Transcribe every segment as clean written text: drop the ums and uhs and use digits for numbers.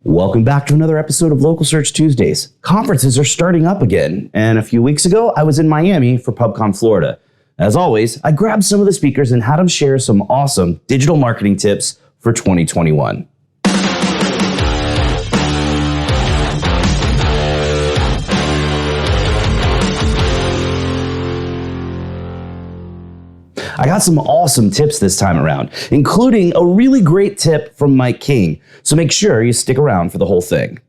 Welcome back to another episode of Local Search Tuesdays. Conferences are starting up again, and a few weeks ago, I was in Miami for Pubcon Florida. As always, I grabbed some of the speakers and had them share some awesome digital marketing tips for 2021. I got some awesome tips this time around, including a really great tip from Mike King. So make sure you stick around for the whole thing.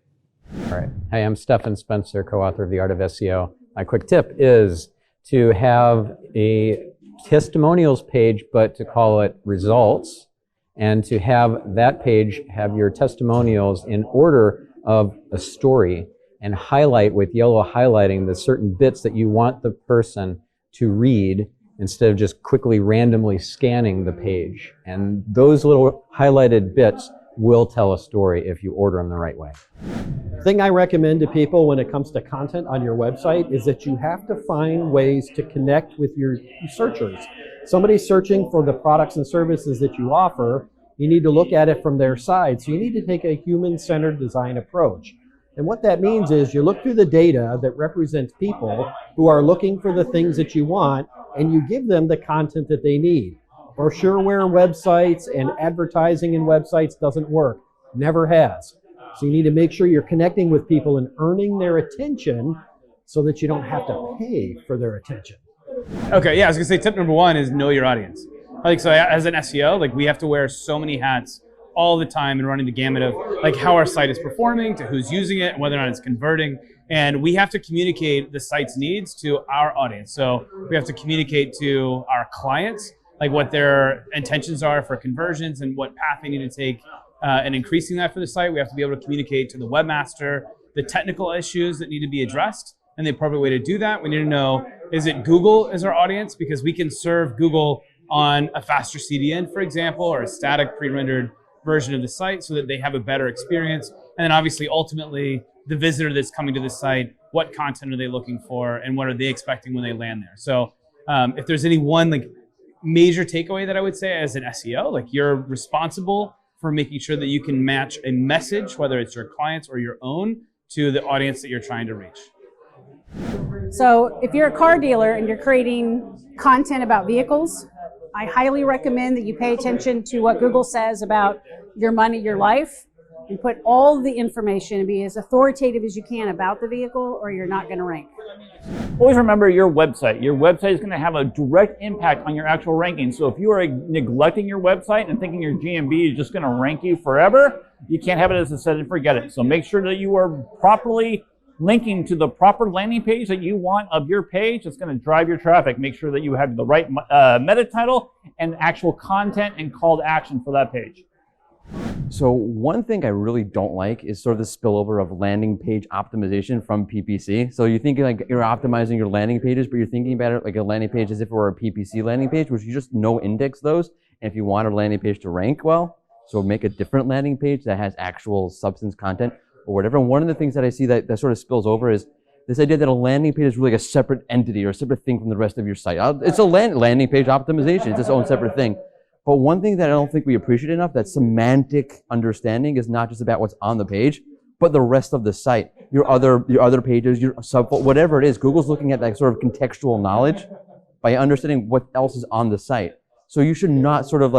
All right. Hey, I'm Stefan Spencer, co-author of The Art of SEO. My quick tip is to have a testimonials page, but to call it results, and to have that page have your testimonials in order of a story and highlight with yellow highlighting the certain bits that you want the person to read instead of just quickly randomly scanning the page. And those little highlighted bits will tell a story if you order them the right way. The thing I recommend to people when it comes to content on your website is that you have to find ways to connect with your searchers. Somebody's searching for the products and services that you offer, you need to look at it from their side. So you need to take a human-centered design approach. And what that means is you look through the data that represents people who are looking for the things that you want, and you give them the content that they need. Brochureware websites and advertising in websites doesn't work. Never has. So you need to make sure you're connecting with people and earning their attention so that you don't have to pay for their attention. Okay, yeah, I was gonna say tip number one is know your audience. So as an SEO, we have to wear so many hats all the time and running the gamut of how our site is performing, to who's using it, and whether or not it's converting. And we have to communicate the site's needs to our audience. So we have to communicate to our clients, what their intentions are for conversions and what path they need to take in increasing that for the site. We have to be able to communicate to the webmaster the technical issues that need to be addressed and the appropriate way to do that. We need to know, is it Google as our audience? Because we can serve Google on a faster CDN, for example, or a static pre-rendered version of the site so that they have a better experience. And then obviously, ultimately, the visitor that's coming to the site, what content are they looking for and what are they expecting when they land there? So if there's any one major takeaway that I would say as an SEO, you're responsible for making sure that you can match a message, whether it's your clients or your own, to the audience that you're trying to reach. So if you're a car dealer and you're creating content about vehicles, I highly recommend that you pay attention to what Google says about your money, your life, and put all the information and be as authoritative as you can about the vehicle, or you're not going to rank. Always remember your website. Your website is going to have a direct impact on your actual ranking. So if you are neglecting your website and thinking your GMB is just going to rank you forever, you can't have it as a set and forget it. So make sure that you are properly linking to the proper landing page that you want of your page. That's going to drive your traffic. Make sure that you have the right meta title and actual content and call to action for that page. So one thing I really don't like is sort of the spillover of landing page optimization from PPC. So you think you're optimizing your landing pages, but you're thinking about it like a landing page as if it were a PPC landing page, which you just no index those. And if you want a landing page to rank well, so make a different landing page that has actual substance content or whatever. And one of the things that I see that sort of spills over is this idea that a landing page is really a separate entity or a separate thing from the rest of your site. It's a landing page optimization. It's its own separate thing. But one thing that I don't think we appreciate enough, that semantic understanding is not just about what's on the page, but the rest of the site, your other pages, your sub, whatever it is. Google's looking at that sort of contextual knowledge by understanding what else is on the site. So you should not sort of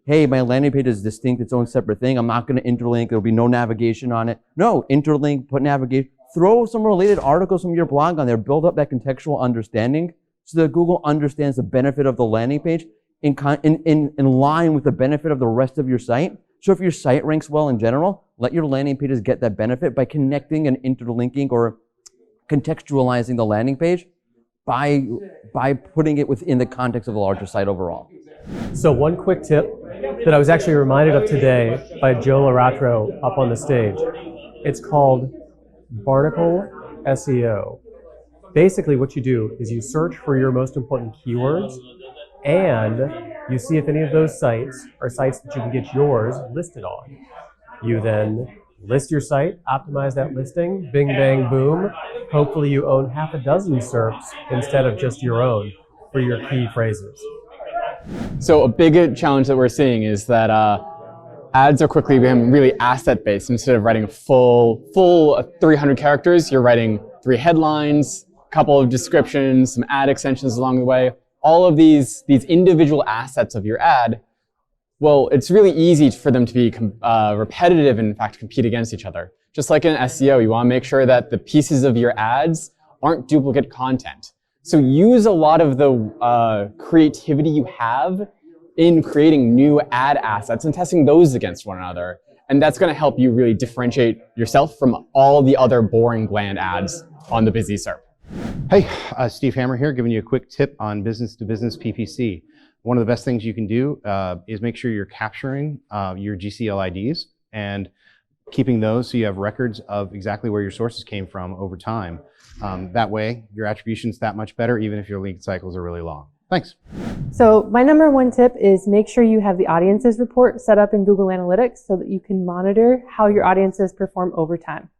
hey, my landing page is distinct, its own separate thing. I'm not going to interlink. There'll be no navigation on it. No, interlink, put navigation. Throw some related articles from your blog on there. Build up that contextual understanding so that Google understands the benefit of the landing page in line with the benefit of the rest of your site. So if your site ranks well in general, let your landing pages get that benefit by connecting and interlinking or contextualizing the landing page by putting it within the context of the larger site overall. So one quick tip that I was actually reminded of today by Joe Laratro up on the stage. It's called Barnacle SEO. Basically what you do is you search for your most important keywords and you see if any of those sites are sites that you can get yours listed on. You then list your site, optimize that listing, bing, bang, boom. Hopefully you own half a dozen SERPs instead of just your own for your key phrases. So a big challenge that we're seeing is that ads are quickly becoming really asset-based. Instead of writing a full 300 characters, you're writing 3 headlines, a couple of descriptions, some ad extensions along the way. All of these individual assets of your ad, well, it's really easy for them to be repetitive and in fact compete against each other. Just like in SEO, you want to make sure that the pieces of your ads aren't duplicate content. So use a lot of the creativity you have in creating new ad assets and testing those against one another. And that's going to help you really differentiate yourself from all the other boring, bland ads on the busy SERP. Hey, Steve Hammer here, giving you a quick tip on business-to-business PPC. One of the best things you can do is make sure you're capturing your GCL IDs and keeping those so you have records of exactly where your sources came from over time. That way, your attribution's that much better, even if your link cycles are really long. Thanks. So my number one tip is make sure you have the audiences report set up in Google Analytics so that you can monitor how your audiences perform over time.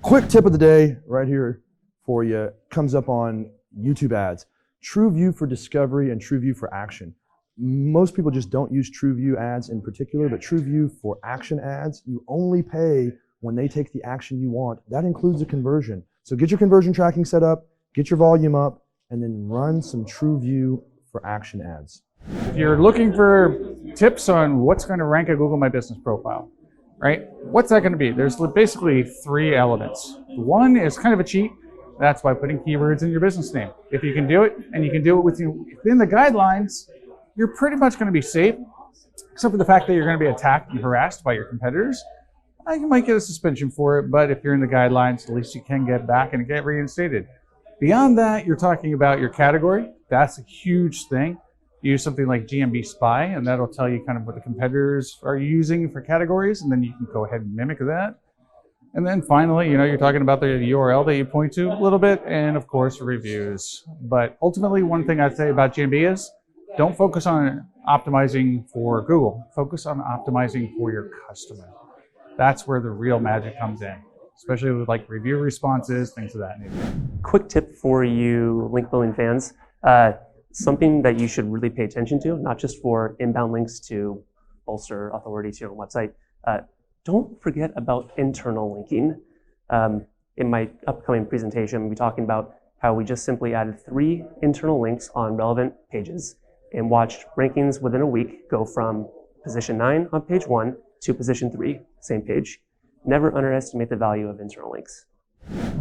Quick tip of the day right here for you comes up on YouTube ads. TrueView for discovery and TrueView for action. Most people just don't use TrueView ads in particular, but TrueView for action ads, you only pay when they take the action you want. That includes a conversion. So get your conversion tracking set up, get your volume up, and then run some TrueView for action ads. If you're looking for tips on what's going to rank a Google My Business profile, right? What's that going to be? There's basically 3 elements. One is kind of a cheat. That's by putting keywords in your business name. If you can do it, and you can do it within the guidelines, you're pretty much going to be safe, except for the fact that you're going to be attacked and harassed by your competitors. You might get a suspension for it, but if you're in the guidelines, at least you can get back and get reinstated. Beyond that, you're talking about your category. That's a huge thing. Use something like GMB Spy, and that'll tell you kind of what the competitors are using for categories, and then you can go ahead and mimic that. And then finally, you're talking about the URL that you point to a little bit, and of course, reviews. But ultimately, one thing I'd say about GMB is don't focus on optimizing for Google. Focus on optimizing for your customer. That's where the real magic comes in, especially with like review responses, things of that nature. Quick tip for you link building fans. Something that you should really pay attention to, not just for inbound links to bolster authority to your own website. Don't forget about internal linking. In my upcoming presentation, we'll be talking about how we just simply added 3 internal links on relevant pages and watched rankings within a week go from position 9 on page 1 to position 3, same page. Never underestimate the value of internal links.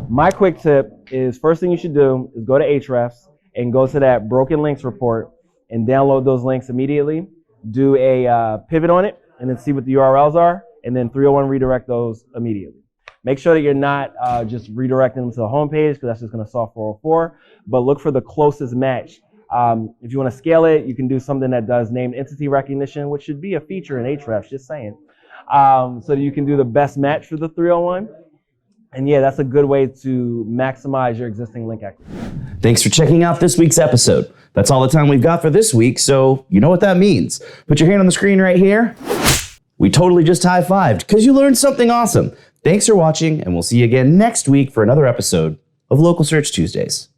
My quick tip is first thing you should do is go to Ahrefs and go to that broken links report and download those links immediately. Do a pivot on it and then see what the URLs are, and then 301 redirect those immediately. Make sure that you're not just redirecting them to the home page because that's just going to solve 404, but look for the closest match. If you want to scale it, you can do something that does named entity recognition, which should be a feature in Ahrefs, just saying. So that you can do the best match for the 301. And yeah, that's a good way to maximize your existing link acquisition. Thanks for checking out this week's episode. That's all the time we've got for this week, so you know what that means. Put your hand on the screen right here. We totally just high-fived because you learned something awesome. Thanks for watching, and we'll see you again next week for another episode of Local Search Tuesdays.